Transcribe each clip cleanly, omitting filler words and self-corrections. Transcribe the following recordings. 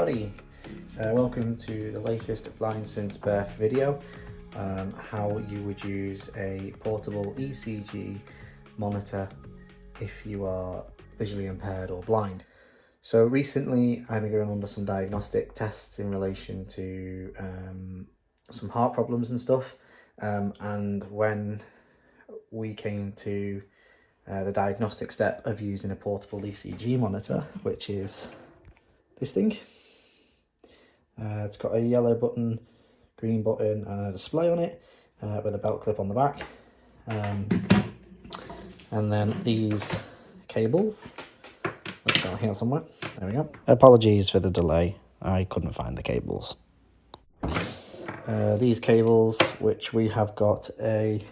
Howdy, welcome to the latest Blind Since Birth video, how you would use a portable ECG monitor if you are visually impaired or blind. So recently I've been going under some diagnostic tests in relation to some heart problems and stuff, and when we came to the diagnostic step of using a portable ECG monitor, which is this thing. It's got a yellow button, green button and a display on it with a belt clip on the back. And then these cables, which are here somewhere. There we go. Apologies for the delay, I couldn't find the cables. These cables, which we have got a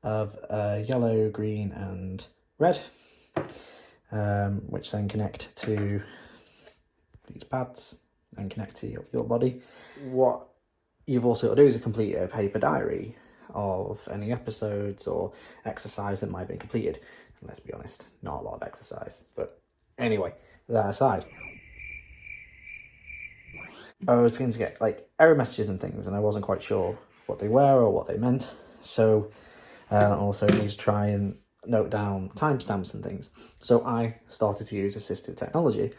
yellow, green and red, which then connect to these pads and connect to your body. What you've also got to do is complete a paper diary of any episodes or exercise that might have been completed. And let's be honest, not a lot of exercise. But anyway, that aside, I was beginning to get like error messages and things, and I wasn't quite sure what they were or what they meant. So also need to try and note down timestamps and things. So I started to use assistive technology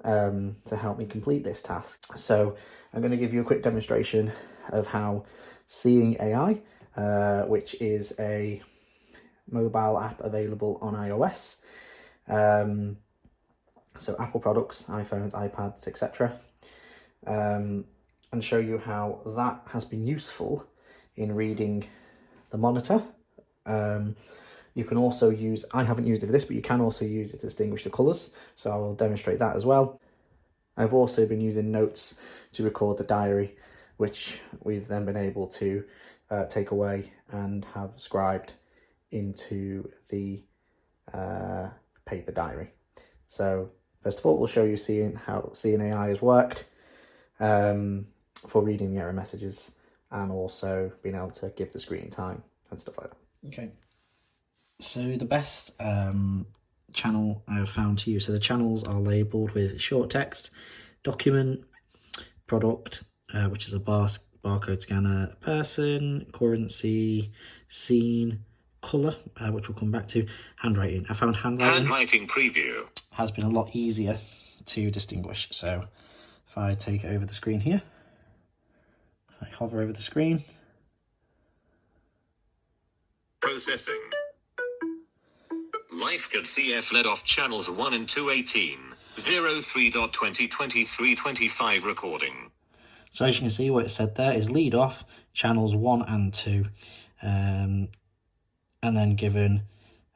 to help me complete this task. So I'm going to give you a quick demonstration of how Seeing AI, which is a mobile app available on iOS, so Apple products, iPhones, iPads, etc., and show you how that has been useful in reading the monitor. You can also use, I haven't used it for this, but you can also use it to distinguish the colours, so I will demonstrate that as well. I've also been using notes to record the diary, which we've then been able to take away and have scribed into the paper diary. So first of all, we'll show you how Seeing AI has worked for reading the error messages and also being able to give the screen time and stuff like that. Okay. So the best channel I've found to use, so the channels are labelled with short text, document, product, which is a barcode scanner, person, currency, scene, colour, which we'll come back to, handwriting. I found handwriting preview has been a lot easier to distinguish. So if I take it over the screen here, if I hover over the screen. Processing. LifeGuard CF led off channels 1 and 218, 03.202325 recording. So as you can see, what it said there is lead off channels 1 and 2, and then given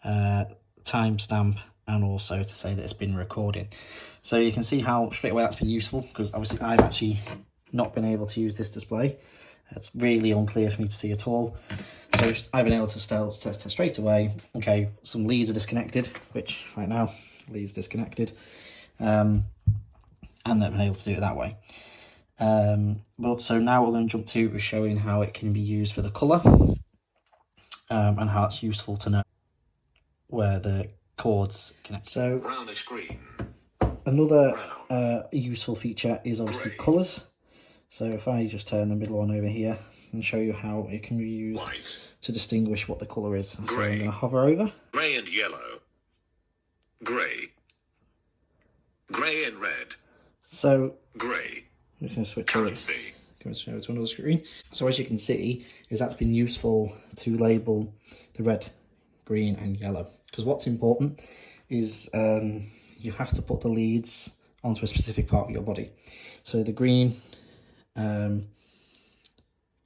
timestamp and also to say that it's been recording. So you can see how straight away that's been useful, because obviously I've actually not been able to use this display. It's really unclear for me to see at all. So I've been able to test straight away. Okay, some leads are disconnected, which right now, leads disconnected. And I've been able to do it that way. But so now we're going to jump to showing how it can be used for the colour, and how it's useful to know where the chords connect. So brownish green. Another useful feature is obviously colours. So if I just turn the middle one over here and show you how it can be used to distinguish what the colour is. So I'm going to hover over. Grey and yellow. Grey. Grey and red. So grey. I'm just going to switch over to another screen. So as you can see, is that's been useful to label the red, green and yellow. Because what's important is you have to put the leads onto a specific part of your body. So the green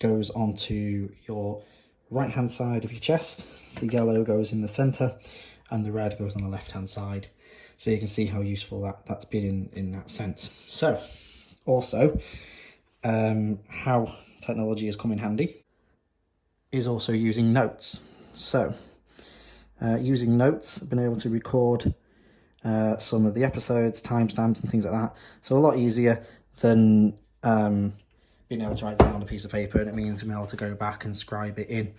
goes onto your right hand side of your chest, the yellow goes in the center, and the red goes on the left hand side. So you can see how useful that's been in that sense. So also how technology has come in handy is also using notes. So using notes, I've been able to record some of the episodes, timestamps and things like that. So a lot easier than being able to write down on a piece of paper, and it means being able to go back and scribe it in.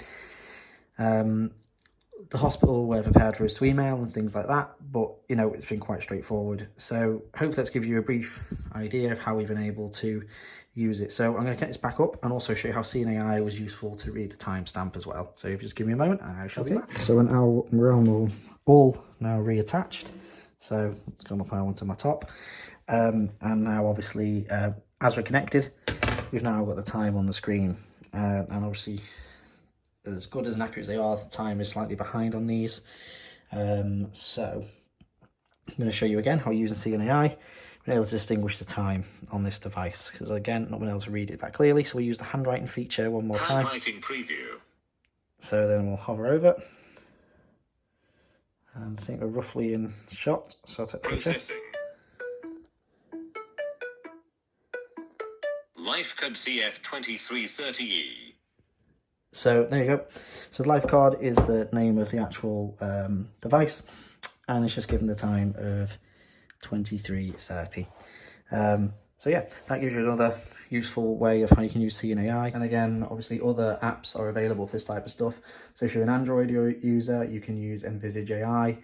the hospital were prepared for us to email and things like that, but you know, it's been quite straightforward. So hopefully that's give you a brief idea of how we've been able to use it. So I'm going to get this back up and also show you how CNAI was useful to read the timestamp as well. So if you just give me a moment and I shall be back. So we're all now reattached. So it's gone up onto my top. And now obviously, as we're connected, we've now got the time on the screen. And obviously, as good as accurate as they are, the time is slightly behind on these. So I'm going to show you again how using CNAI, been able to distinguish the time on this device, because again, not been able to read it that clearly. So we use the handwriting feature one more time. Handwriting preview. So then we'll hover over. And I think we're roughly in shot. So I'll take the picture. Processing. Life code CF2330E. So there you go. So the life card is the name of the actual device, and it's just given the time of 23:30. So yeah, that gives you another useful way of how you can use CNAI. And again, obviously other apps are available for this type of stuff. So if you're an Android user, you can use Envisage AI.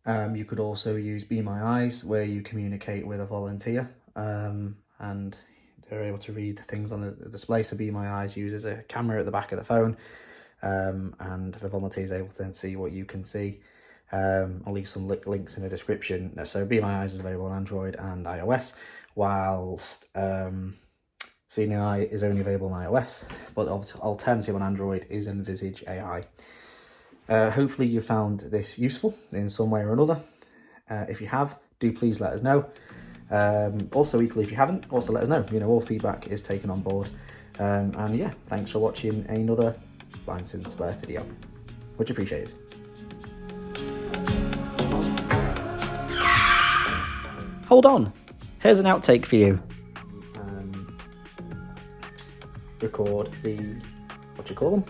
You could also use Be My Eyes, where you communicate with a volunteer, and they're able to read the things on the display. So Be My Eyes uses a camera at the back of the phone, and the volunteer is able to then see what you can see. I'll leave some links in the description. So Be My Eyes is available on Android and iOS, whilst CNAI is only available on iOS, but the alternative on Android is Envisage AI. Hopefully you found this useful in some way or another. If you have, do please let us know. Also, equally, if you haven't, also let us know. You know, all feedback is taken on board. And yeah, thanks for watching another Blind Since Birth video. Much appreciated. Hold on, here's an outtake for you. Record the, what do you call them?